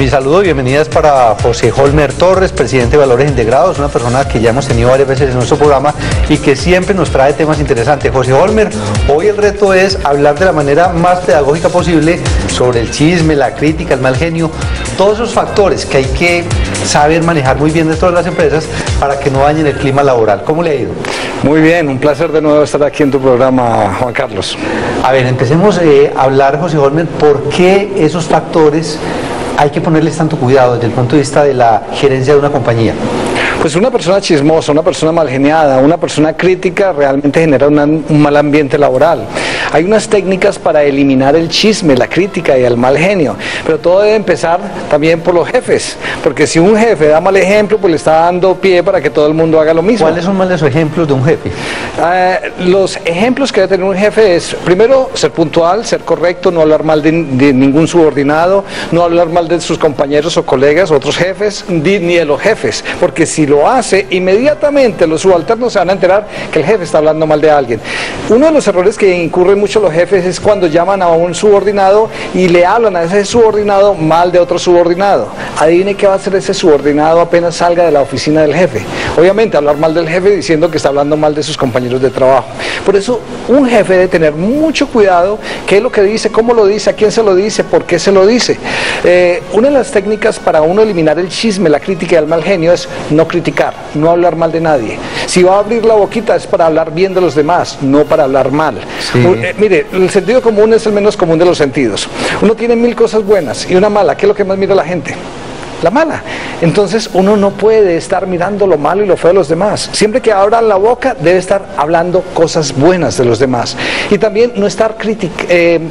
Mi saludo y bienvenidas para José Holmer Torres, presidente de Valores Integrados, una persona que ya hemos tenido varias veces en nuestro programa y que siempre nos trae temas interesantes. José Holmer, hoy el reto es hablar de la manera más pedagógica posible sobre el chisme, la crítica, el mal genio, todos esos factores que hay que saber manejar muy bien dentro de las empresas para que no dañen el clima laboral. ¿Cómo le ha ido? Muy bien, un placer de nuevo estar aquí en tu programa, Juan Carlos. A ver, empecemos a hablar, José Holmer, por qué esos factores hay que ponerles tanto cuidado desde el punto de vista de la gerencia de una compañía. Pues una persona chismosa, una persona mal geniada, una persona crítica realmente genera un mal ambiente laboral. Hay unas técnicas para eliminar el chisme, la crítica y el mal genio, pero todo debe empezar también por los jefes, porque si un jefe da mal ejemplo, pues le está dando pie para que todo el mundo haga lo mismo. ¿Cuáles son malos ejemplos de un jefe? Los ejemplos que debe tener un jefe es, primero, ser puntual, ser correcto, no hablar mal de ningún subordinado, no hablar mal de sus compañeros o colegas, otros jefes, ni de los jefes, porque si lo hace, inmediatamente los subalternos se van a enterar que el jefe está hablando mal de alguien. Uno de los errores que incurren mucho los jefes es cuando llaman a un subordinado y le hablan a ese subordinado mal de otro subordinado. Adivine qué va a hacer ese subordinado apenas salga de la oficina del jefe. Obviamente hablar mal del jefe diciendo que está hablando mal de sus compañeros de trabajo. Por eso un jefe debe tener mucho cuidado qué es lo que dice, cómo lo dice, a quién se lo dice, por qué se lo dice. Una de las técnicas para uno eliminar el chisme, la crítica y el mal genio es no criticar, no hablar mal de nadie. Si va a abrir la boquita es para hablar bien de los demás, no para hablar mal. Sí. Mire, el sentido común es el menos común de los sentidos. Uno tiene 1000 cosas buenas y una mala. ¿Qué es lo que más mira la gente? La mala. Entonces uno no puede estar mirando lo malo y lo feo de los demás. Siempre que abra la boca debe estar hablando cosas buenas de los demás. Y también no estar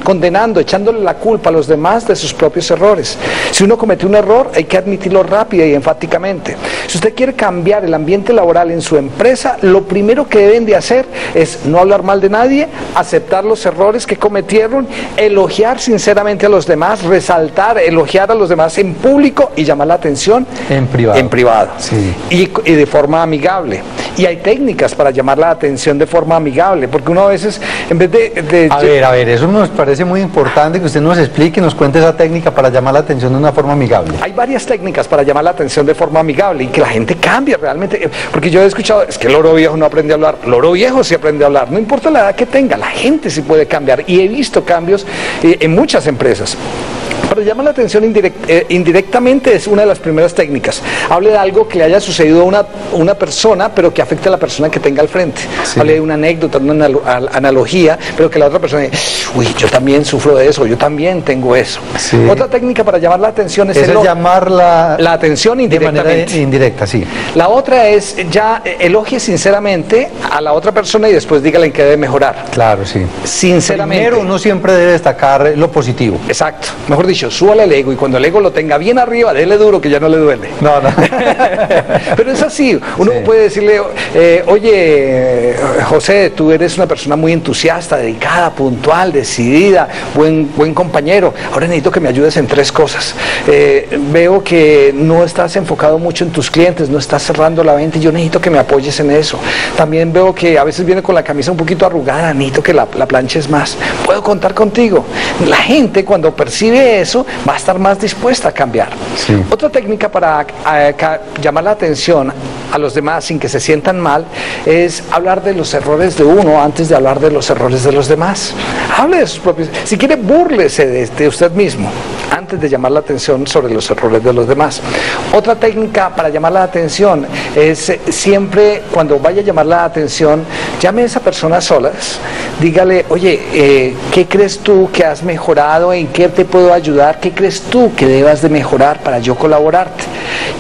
condenando, echándole la culpa a los demás de sus propios errores. Si uno comete un error hay que admitirlo rápida y enfáticamente. Si usted quiere cambiar el ambiente laboral en su empresa, lo primero que deben de hacer es no hablar mal de nadie, aceptar los errores que cometieron, elogiar sinceramente a los demás, resaltar, elogiar a los demás en público y llamar la atención en privado. Sí. Y de forma amigable. Y hay técnicas para llamar la atención de forma amigable, porque uno a veces, en vez de A ver, eso nos parece muy importante que usted nos explique, nos cuente esa técnica para llamar la atención de una forma amigable. Hay varias técnicas para llamar la atención de forma amigable y que la gente cambie realmente, porque yo he escuchado, es que el loro viejo no aprende a hablar. El loro viejo sí aprende a hablar, no importa la edad que tenga, la gente sí puede cambiar, y he visto cambios en muchas empresas. Pero llamar la atención indirectamente es una de las primeras técnicas. Hable de algo que le haya sucedido a una persona, pero que afecte a la persona que tenga al frente. Sí. Hable de una anécdota, una analogía, pero que la otra persona diga, uy, yo también sufro de eso, yo también tengo eso. Sí. Otra técnica para llamar la atención es llamar la atención indirectamente. De manera indirecta, sí. La otra es ya elogie sinceramente a la otra persona y después dígale en qué debe mejorar. Claro, sí. Sinceramente. Primero uno siempre debe destacar lo positivo. Exacto. Mejor dicho, súbale el ego y cuando el ego lo tenga bien arriba, dele duro que ya no le duele. No. Pero es así, uno puede decirle, oye, José, tú eres una persona muy entusiasta, dedicada, puntual, decidida, buen compañero. Ahora necesito que me ayudes en 3 cosas. Veo que no estás enfocado mucho en tus clientes, no estás cerrando la venta y yo necesito que me apoyes en eso. También veo que a veces viene con la camisa un poquito arrugada, necesito que la planches más. ¿Puedo contar contigo? La gente cuando percibe eso va a estar más dispuesta a cambiar. Sí. Otra técnica para llamar la atención a los demás sin que se sientan mal es hablar de los errores de uno antes de hablar de los errores de los demás. Hable de sus propios, si quiere búrlese de usted mismo antes de llamar la atención sobre los errores de los demás. Otra técnica para llamar la atención es siempre cuando vaya a llamar la atención, llame a esa persona a solas, dígale, oye, ¿qué crees tú que has mejorado? ¿En qué te puedo ayudar? ¿Qué crees tú que debas de mejorar para yo colaborarte?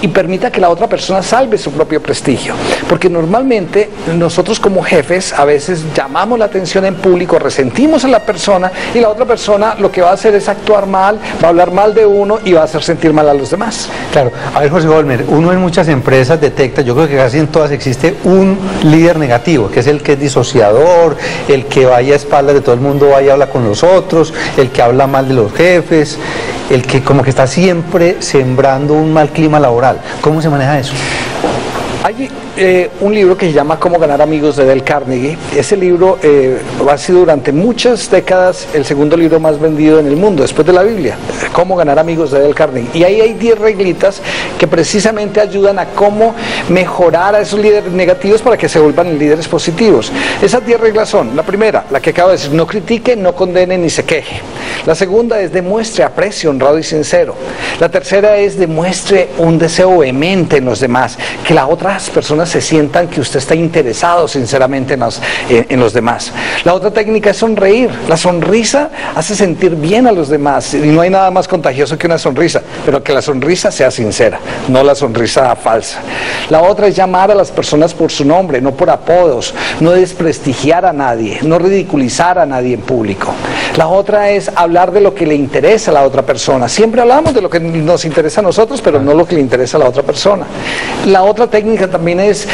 Y permita que la otra persona salve su propio prestigio, porque normalmente nosotros como jefes a veces llamamos la atención en público, resentimos a la persona y la otra persona lo que va a hacer es actuar mal, va a hablar mal de uno y va a hacer sentir mal a los demás. Claro, a ver, José Holmer, uno en muchas empresas detecta, yo creo que casi en todas existe un líder negativo, que es el que es disociador, el que vaya a espaldas de todo el mundo, vaya a hablar con los otros, el que habla mal de los jefes, el que como que está siempre sembrando un mal clima laboral. ¿Cómo se maneja eso? Hay un libro que se llama Cómo ganar amigos de Dale Carnegie. Ese libro ha sido durante muchas décadas el segundo libro más vendido en el mundo, después de la Biblia. Cómo ganar amigos de Dale Carnegie. Y ahí hay 10 reglitas que precisamente ayudan a cómo mejorar a esos líderes negativos para que se vuelvan líderes positivos. Esas 10 reglas son: la primera, la que acabo de decir, no critique, no condene ni se queje. La segunda es demuestre aprecio honrado y sincero. La tercera es demuestre un deseo vehemente en los demás, que las otras personas se sientan que usted está interesado sinceramente en los demás. La otra técnica es sonreír. La sonrisa hace sentir bien a los demás y no hay nada más contagioso que una sonrisa, pero que la sonrisa sea sincera, no la sonrisa falsa. La otra es llamar a las personas por su nombre, no por apodos, no desprestigiar a nadie, no ridiculizar a nadie en público. La otra es hablar de lo que le interesa a la otra persona. Siempre hablamos de lo que nos interesa a nosotros, pero no lo que le interesa a la otra persona. La otra técnica también es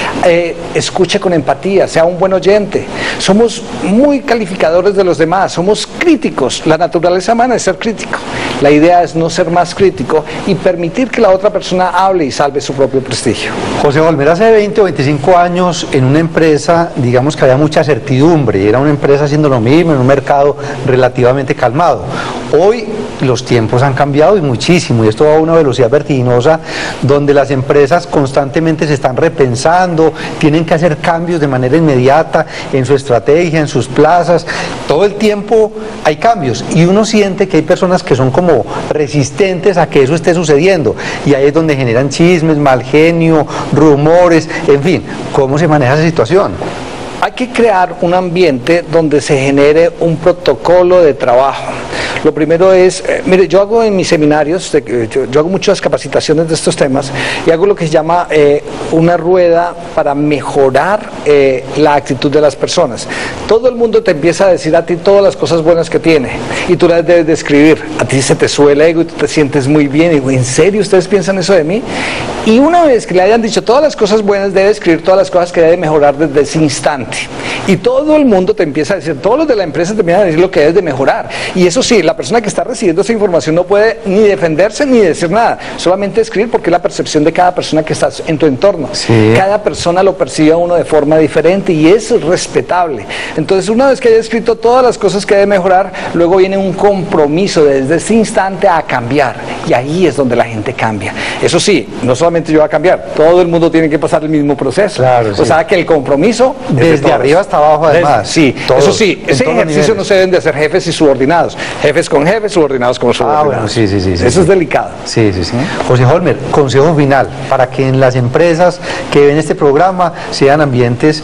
escuche con empatía, sea un buen oyente. Somos muy calificadores de los demás, somos críticos. La naturaleza humana es ser crítico. La idea es no ser más crítico y permitir que la otra persona hable y salve su propio prestigio. José Holmer, hace 20 o 25 años en una empresa, digamos que había mucha certidumbre, era una empresa haciendo lo mismo en un mercado relativamente calmado. Hoy los tiempos han cambiado y muchísimo, y esto va a una velocidad vertiginosa, donde las empresas constantemente se están repensando, tienen que hacer cambios de manera inmediata en su estrategia, en sus plazas, todo el tiempo hay cambios, y uno siente que hay personas que son como resistentes a que eso esté sucediendo, y ahí es donde generan chismes, mal genio, rumores, en fin. ¿Cómo se maneja esa situación? Hay que crear un ambiente donde se genere un protocolo de trabajo. Lo primero es, mire, yo hago en mis seminarios, yo hago muchas capacitaciones de estos temas y hago lo que se llama una rueda para mejorar la actitud de las personas. Todo el mundo te empieza a decir a ti todas las cosas buenas que tiene y tú las debes describir. A ti se te sube el ego y tú te sientes muy bien. Y digo, ¿en serio ustedes piensan eso de mí? Y una vez que le hayan dicho todas las cosas buenas, debe escribir todas las cosas que debe mejorar desde ese instante. Y todo el mundo te empieza a decir, todos los de la empresa te empiezan a decir lo que debes de mejorar. Y eso sí, la persona que está recibiendo esa información no puede ni defenderse ni decir nada, solamente escribir, porque es la percepción de cada persona que está en tu entorno. Sí. Cada persona lo percibe a uno de forma diferente y es respetable. Entonces, una vez que haya escrito todas las cosas que debe mejorar, luego viene un compromiso desde ese instante a cambiar. Y ahí es donde la gente cambia. Eso sí, no solamente yo voy a cambiar, todo el mundo tiene que pasar el mismo proceso. Claro, sí. O sea que el compromiso desde arriba hasta abajo, además. Sí, todos, eso sí, ese ejercicio no se deben de hacer jefes y subordinados. Jefes con jefes, subordinados con subordinados. Bueno, sí. Eso es delicado. Sí. José Holmer, consejo final para que en las empresas que ven este programa sean ambientes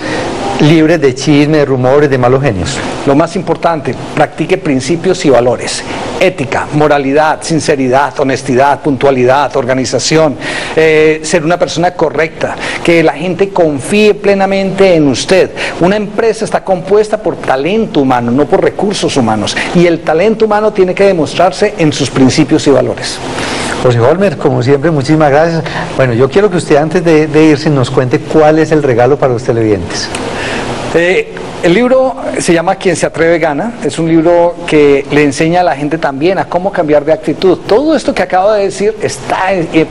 libres de chisme, de rumores, de malos genios. Lo más importante, practique principios y valores. Ética, moralidad, sinceridad, honestidad, puntualidad, organización, ser una persona correcta, que la gente confíe plenamente en usted. Una empresa está compuesta por talento humano, no por recursos humanos, y el talento humano tiene que demostrarse en sus principios y valores. José Holmer, como siempre, muchísimas gracias. Bueno, yo quiero que usted antes de irse nos cuente cuál es el regalo para los televidentes. El libro se llama Quien se atreve gana. Es un libro que le enseña a la gente también a cómo cambiar de actitud. Todo esto que acabo de decir está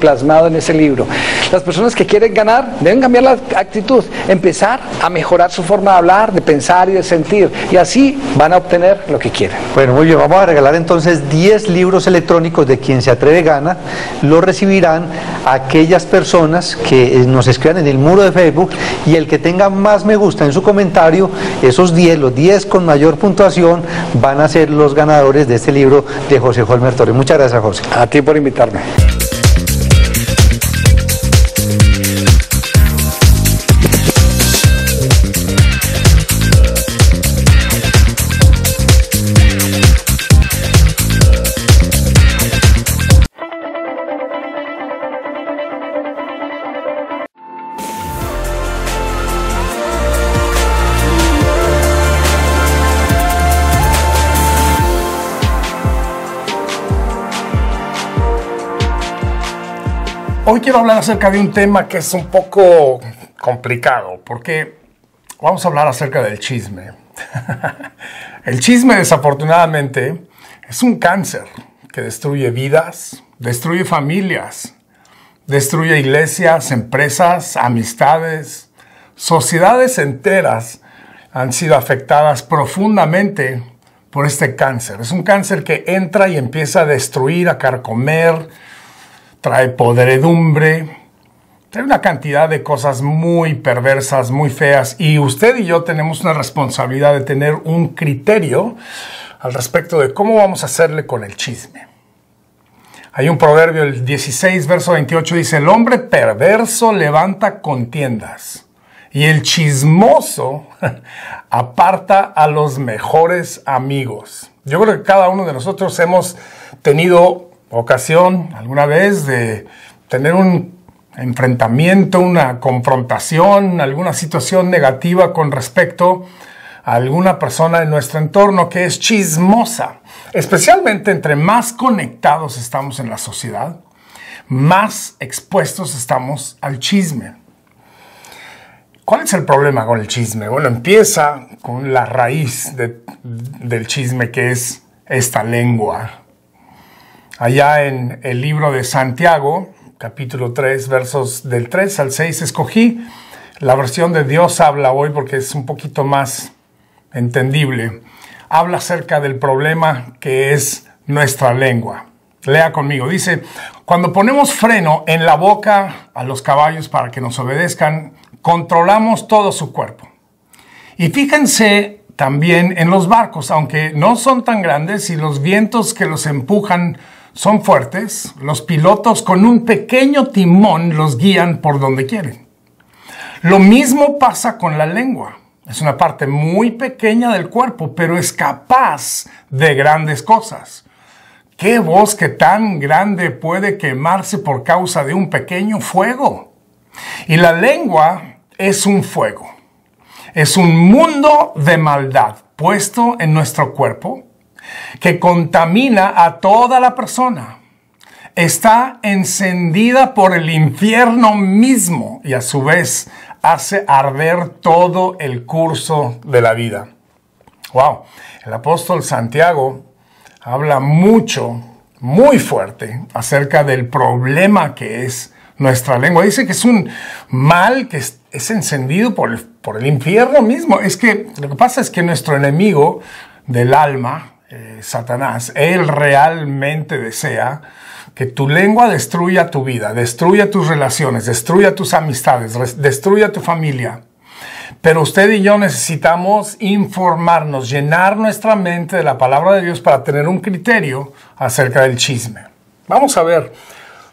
plasmado en ese libro. Las personas que quieren ganar deben cambiar la actitud, empezar a mejorar su forma de hablar, de pensar y de sentir, y así van a obtener lo que quieren. Bueno, muy bien, vamos a regalar entonces 10 libros electrónicos de Quien se atreve gana. Lo recibirán aquellas personas que nos escriban en el muro de Facebook, y el que tenga más me gusta en su comentario, esos 10, los 10 con mayor puntuación, van a ser los ganadores de este libro de José Holmer Torres. Muchas gracias, José. A ti por invitarme. Hoy quiero hablar acerca de un tema que es un poco complicado, porque vamos a hablar acerca del chisme. El chisme, desafortunadamente, es un cáncer que destruye vidas, destruye familias, destruye iglesias, empresas, amistades, sociedades enteras han sido afectadas profundamente por este cáncer. Es un cáncer que entra y empieza a destruir, a carcomer, trae podredumbre, trae una cantidad de cosas muy perversas, muy feas, y usted y yo tenemos una responsabilidad de tener un criterio al respecto de cómo vamos a hacerle con el chisme. Hay un proverbio, el 16, verso 28, dice: el hombre perverso levanta contiendas y el chismoso aparta a los mejores amigos. Yo creo que cada uno de nosotros hemos tenido ocasión alguna vez de tener un enfrentamiento, una confrontación, alguna situación negativa con respecto a alguna persona en nuestro entorno que es chismosa. Especialmente entre más conectados estamos en la sociedad, más expuestos estamos al chisme. ¿Cuál es el problema con el chisme? Bueno, empieza con la raíz del chisme, que es esta lengua. Allá en el libro de Santiago, capítulo 3, versos del 3 al 6, escogí la versión de Dios habla hoy porque es un poquito más entendible. Habla acerca del problema que es nuestra lengua. Lea conmigo. Dice: cuando ponemos freno en la boca a los caballos para que nos obedezcan, controlamos todo su cuerpo. Y fíjense también en los barcos, aunque no son tan grandes y los vientos que los empujan son fuertes, los pilotos con un pequeño timón los guían por donde quieren. Lo mismo pasa con la lengua. Es una parte muy pequeña del cuerpo, pero es capaz de grandes cosas. ¿Qué bosque tan grande puede quemarse por causa de un pequeño fuego? Y la lengua es un fuego. Es un mundo de maldad puesto en nuestro cuerpo que contamina a toda la persona. Está encendida por el infierno mismo y a su vez hace arder todo el curso de la vida. Wow, el apóstol Santiago habla mucho, muy fuerte acerca del problema que es nuestra lengua. Dice que es un mal que es encendido por el infierno mismo. Es que lo que pasa es que nuestro enemigo del alma, Satanás, él realmente desea que tu lengua destruya tu vida, destruya tus relaciones, destruya tus amistades, destruya tu familia. Pero usted y yo necesitamos informarnos, llenar nuestra mente de la palabra de Dios para tener un criterio acerca del chisme. Vamos a ver,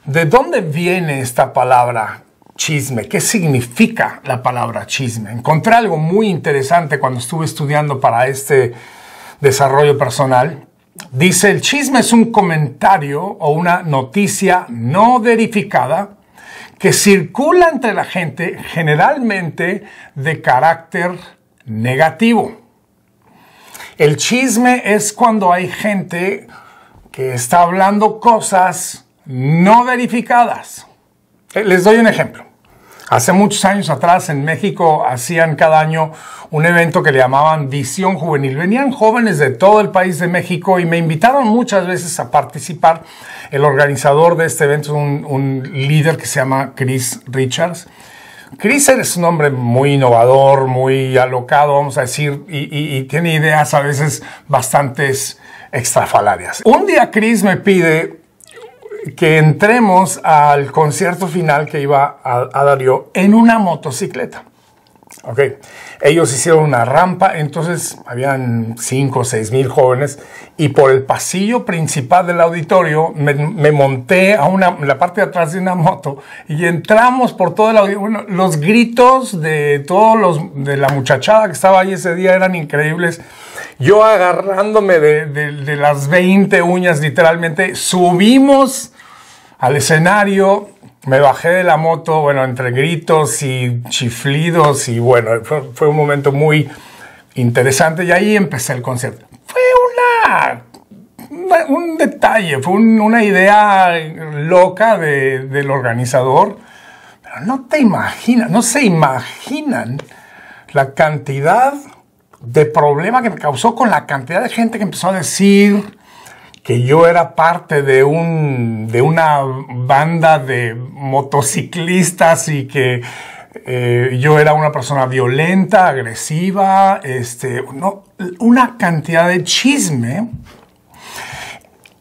¿de dónde viene esta palabra chisme? ¿Qué significa la palabra chisme? Encontré algo muy interesante cuando estuve estudiando para este desarrollo personal. Dice: el chisme es un comentario o una noticia no verificada que circula entre la gente, generalmente de carácter negativo. El chisme es cuando hay gente que está hablando cosas no verificadas. Les doy un ejemplo. Hace muchos años atrás en México hacían cada año un evento que le llamaban Visión Juvenil. Venían jóvenes de todo el país de México y me invitaron muchas veces a participar. El organizador de este evento es un líder que se llama Chris Richards. Chris es un hombre muy innovador, muy alocado, vamos a decir, y tiene ideas a veces bastante extrafalarias. Un día Chris me pide que entremos al concierto final que iba a dar yo en una motocicleta. Ok, ellos hicieron una rampa, entonces habían 5 o 6 mil jóvenes y por el pasillo principal del auditorio me monté a la parte de atrás de una moto y entramos por todo el auditorio. Bueno, los gritos de de la muchachada que estaba ahí ese día eran increíbles. Yo agarrándome de las 20 uñas literalmente, subimos al escenario, me bajé de la moto, bueno, entre gritos y chiflidos y bueno, fue un momento muy interesante y ahí empecé el concierto. Fue un detalle, fue una idea loca del organizador, pero no se imaginan la cantidad de problema que me causó con la cantidad de gente que empezó a decir que yo era parte de una banda de motociclistas y que yo era una persona violenta, agresiva, una cantidad de chisme.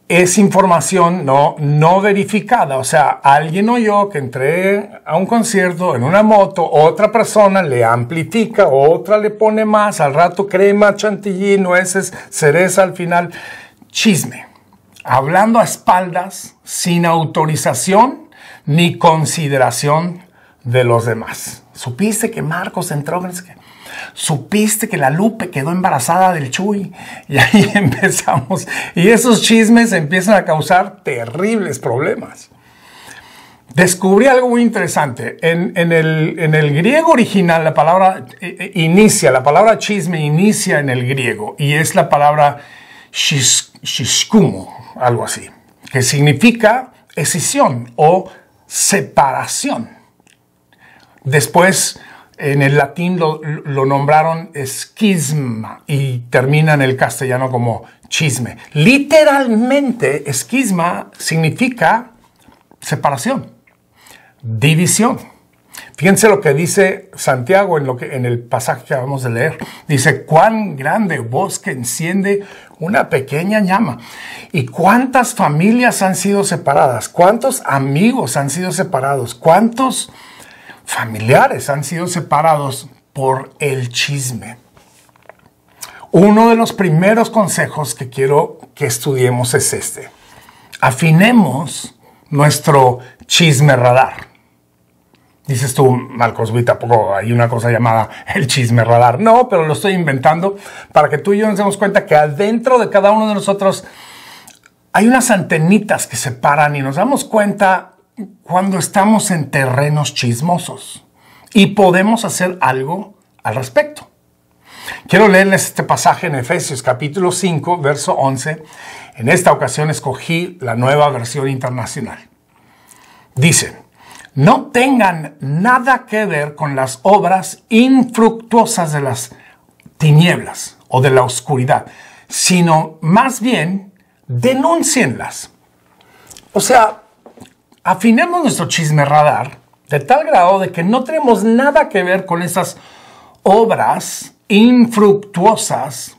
Es información no verificada, o sea, alguien oyó que entré a un concierto en una moto, otra persona le amplifica, otra le pone más, al rato crema, chantilly, nueces, cereza al final, chisme. Hablando a espaldas, sin autorización ni consideración de los demás. ¿Supiste que Marcos entró? ¿Supiste que la Lupe quedó embarazada del Chuy? Y ahí empezamos. Y esos chismes empiezan a causar terribles problemas. Descubrí algo muy interesante. En el griego original, la palabra la palabra chisme inicia en el griego. Y es la palabra shiskumo, algo así. Que significa escisión o separación. Después, en el latín lo nombraron esquisma y termina en el castellano como chisme. Literalmente, esquisma significa separación, división. Fíjense lo que dice Santiago en el pasaje que acabamos de leer. Dice, cuán grande bosque enciende una pequeña llama. ¿Y cuántas familias han sido separadas? ¿Cuántos amigos han sido separados? ¿Cuántos familiares han sido separados por el chisme? Uno de los primeros consejos que quiero que estudiemos es este. Afinemos nuestro chisme radar. Dices tú, Marcos, tampoco hay una cosa llamada el chisme radar. No, pero lo estoy inventando para que tú y yo nos demos cuenta que adentro de cada uno de nosotros hay unas antenitas que se paran y nos damos cuenta cuando estamos en terrenos chismosos y podemos hacer algo al respecto. Quiero leerles este pasaje en Efesios capítulo 5, verso 11. En esta ocasión escogí la Nueva Versión Internacional. Dice, no tengan nada que ver con las obras infructuosas de las tinieblas o de la oscuridad, sino más bien denúncienlas. O sea, afinemos nuestro chisme radar de tal grado de que no tenemos nada que ver con esas obras infructuosas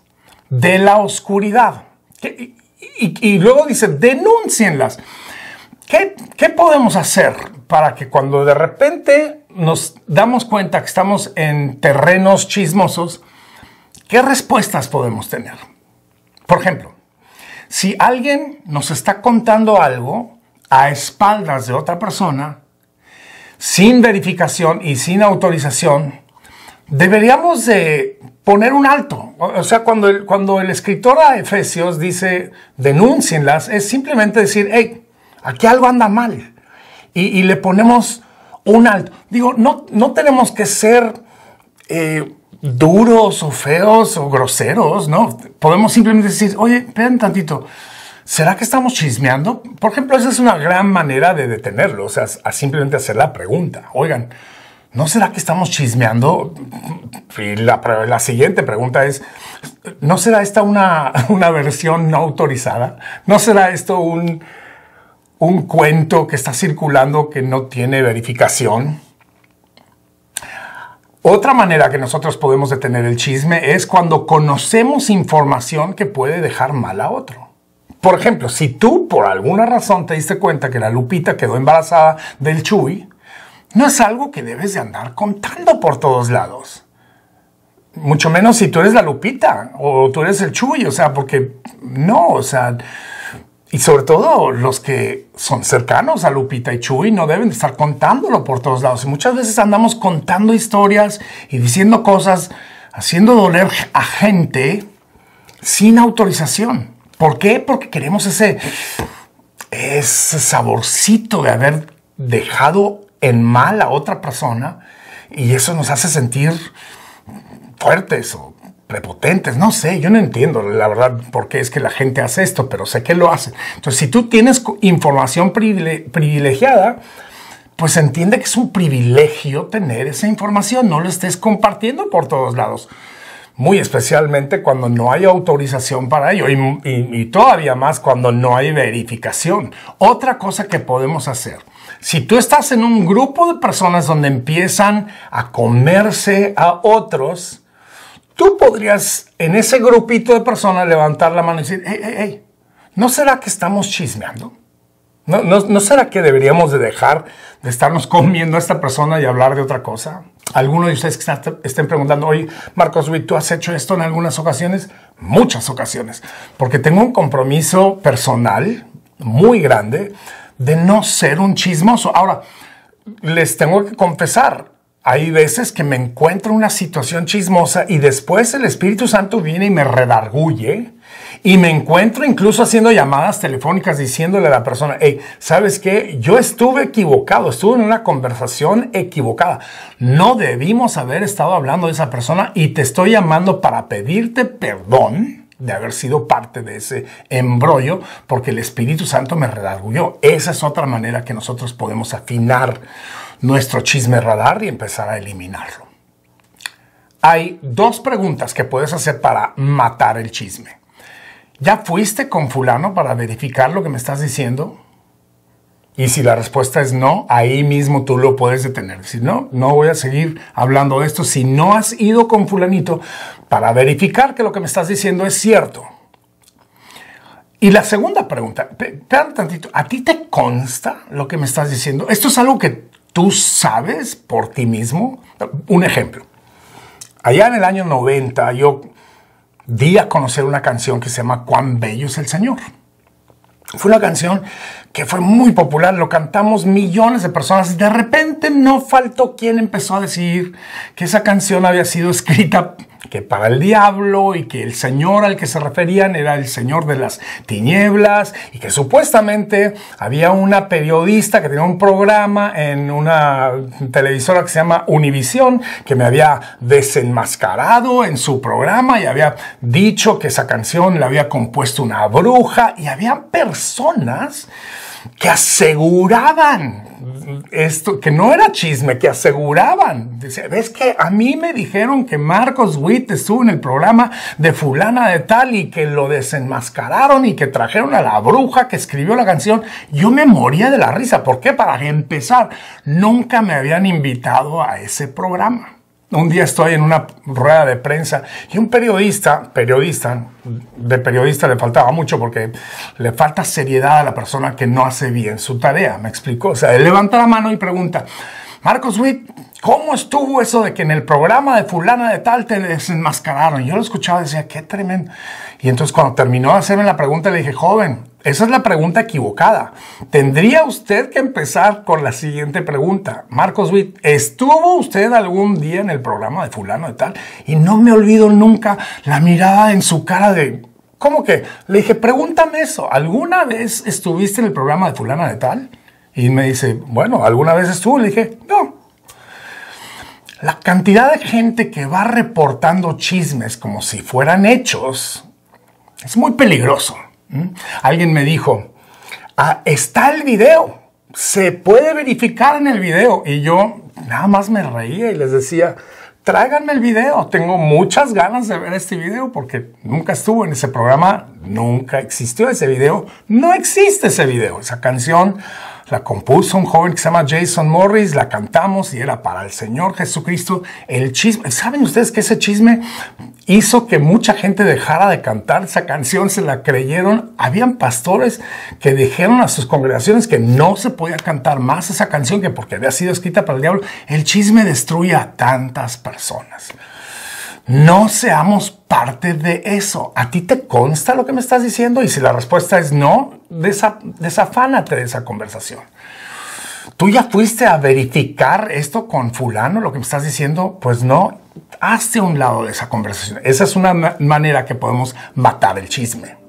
de la oscuridad. Y luego dice, denúncienlas. ¿Qué podemos hacer para que cuando de repente nos damos cuenta que estamos en terrenos chismosos, qué respuestas podemos tener? Por ejemplo, si alguien nos está contando algo a espaldas de otra persona, sin verificación y sin autorización, deberíamos de poner un alto. O sea, cuando el escritor a Efesios dice denúncienlas, es simplemente decir, hey, aquí algo anda mal. Y le ponemos un alto. Digo, no tenemos que ser duros o feos o groseros, ¿no? Podemos simplemente decir, oye, esperen tantito, ¿será que estamos chismeando? Por ejemplo, esa es una gran manera de detenerlo. O sea, a simplemente hacer la pregunta. Oigan, ¿no será que estamos chismeando? Y la siguiente pregunta es, ¿no será esta una versión no autorizada? ¿No será esto un cuento que está circulando que no tiene verificación? Otra manera que nosotros podemos detener el chisme es cuando conocemos información que puede dejar mal a otro. Por ejemplo, si tú por alguna razón te diste cuenta que la Lupita quedó embarazada del Chuy, no es algo que debes de andar contando por todos lados. Mucho menos si tú eres la Lupita o tú eres el Chuy, o sea, porque no, o sea... Y sobre todo los que son cercanos a Lupita y Chuy no deben de estar contándolo por todos lados. Y muchas veces andamos contando historias y diciendo cosas, haciendo doler a gente sin autorización. ¿Por qué? Porque queremos ese saborcito de haber dejado en mal a otra persona y eso nos hace sentir fuertes o prepotentes, no sé, yo no entiendo la verdad por qué es que la gente hace esto, pero sé que lo hacen. Entonces, si tú tienes información privilegiada, pues entiende que es un privilegio tener esa información, no lo estés compartiendo por todos lados. muy especialmente cuando no hay autorización para ello y todavía más cuando no hay verificación. Otra cosa que podemos hacer, si tú estás en un grupo de personas donde empiezan a comerse a otros, tú podrías en ese grupito de personas levantar la mano y decir, hey, ¿no será que estamos chismeando? ¿No será que deberíamos de dejar de estarnos comiendo a esta persona y hablar de otra cosa? Algunos de ustedes que estén preguntando, oye, Marcos Witt, ¿tú has hecho esto en algunas ocasiones? Muchas ocasiones, porque tengo un compromiso personal muy grande de no ser un chismoso. Ahora, les tengo que confesar, hay veces que me encuentro en una situación chismosa y después el Espíritu Santo viene y me redarguye y me encuentro incluso haciendo llamadas telefónicas diciéndole a la persona, hey, ¿sabes qué? Yo estuve equivocado, estuve en una conversación equivocada. No debimos haber estado hablando de esa persona y te estoy llamando para pedirte perdón de haber sido parte de ese embrollo porque el Espíritu Santo me redarguyó. Esa es otra manera que nosotros podemos afinar nuestro chisme radar y empezar a eliminarlo. Hay dos preguntas que puedes hacer para matar el chisme. ¿Ya fuiste con fulano para verificar lo que me estás diciendo? Y si la respuesta es no, ahí mismo tú lo puedes detener. Decir, no voy a seguir hablando de esto si no has ido con fulanito para verificar que lo que me estás diciendo es cierto. Y la segunda pregunta, espérame tantito, ¿a ti te consta lo que me estás diciendo? ¿Esto es algo que tú sabes por ti mismo? Un ejemplo. Allá en el año 90 yo di a conocer una canción que se llama Cuán bello es el Señor. Fue una canción que fue muy popular, lo cantamos millones de personas. De repente no faltó quien empezó a decir que esa canción había sido escrita que para el diablo y que el señor al que se referían era el señor de las tinieblas y que supuestamente había una periodista que tenía un programa en una televisora que se llama Univisión que me había desenmascarado en su programa y había dicho que esa canción la había compuesto una bruja y había personas que aseguraban esto, que no era chisme, que aseguraban. Dice, ¿ves que a mí me dijeron que Marcos Witt estuvo en el programa de fulana de tal y que lo desenmascararon y que trajeron a la bruja que escribió la canción? Yo me moría de la risa. ¿Por qué? Para empezar, nunca me habían invitado a ese programa. Un día estoy en una rueda de prensa y un periodista le faltaba mucho porque le falta seriedad a la persona que no hace bien su tarea, ¿me explico? O sea, él levanta la mano y pregunta, Marcos Witt, ¿cómo estuvo eso de que en el programa de fulana de tal te desenmascararon? Yo lo escuchaba y decía, qué tremendo. Y entonces cuando terminó de hacerme la pregunta le dije, joven, esa es la pregunta equivocada. Tendría usted que empezar con la siguiente pregunta. Marcos Witt, ¿estuvo usted algún día en el programa de fulano de tal? Y no me olvido nunca la mirada en su cara de, ¿cómo que? Le dije, pregúntame eso. ¿Alguna vez estuviste en el programa de fulana de tal? Y me dice, bueno, ¿alguna vez estuvo? Le dije, no. La cantidad de gente que va reportando chismes como si fueran hechos es muy peligroso. Alguien me dijo, está el video, se puede verificar en el video. Y yo nada más me reía y les decía, tráiganme el video, tengo muchas ganas de ver este video porque nunca estuvo en ese programa, nunca existió ese video, no existe ese video. Esa canción la compuso un joven que se llama Jason Morris, la cantamos y era para el Señor Jesucristo. El chisme, ¿saben ustedes que ese chisme hizo que mucha gente dejara de cantar esa canción? Se la creyeron. Habían pastores que dijeron a sus congregaciones que no se podía cantar más esa canción que porque había sido escrita para el diablo. El chisme destruye a tantas personas. No seamos parte de eso. ¿A ti te consta lo que me estás diciendo? Y si la respuesta es no, desafánate de esa conversación. ¿Tú ya fuiste a verificar esto con fulano, lo que me estás diciendo? Pues no, hazte a un lado de esa conversación. Esa es una manera que podemos matar el chisme.